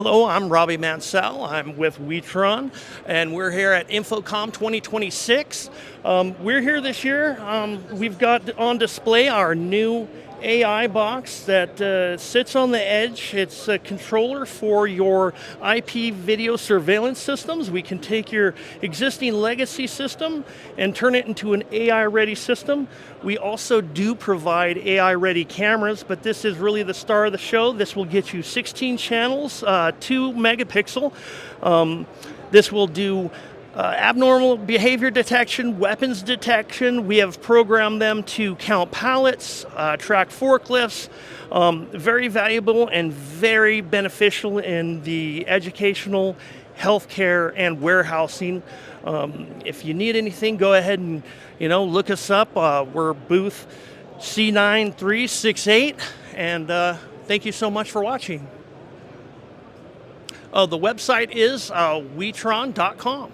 Hello, I'm Robbie Mansell. I'm with WITRON, and we're here at InfoComm 2026. We're here this year. We've got on display our new AI box that sits on the edge. It's a controller for your IP video surveillance systems. We can take your existing legacy system and turn it into an AI-ready system. We also do provide AI-ready cameras, but this is really the star of the show. This will get you 16 channels, 2 megapixel. This will do abnormal behavior detection, weapons detection. We have programmed them to count pallets, track forklifts. Very valuable and very beneficial in the educational, healthcare, and warehousing. If you need anything, go ahead and look us up. We're booth C9368, and thank you so much for watching. The website is WITRON.com.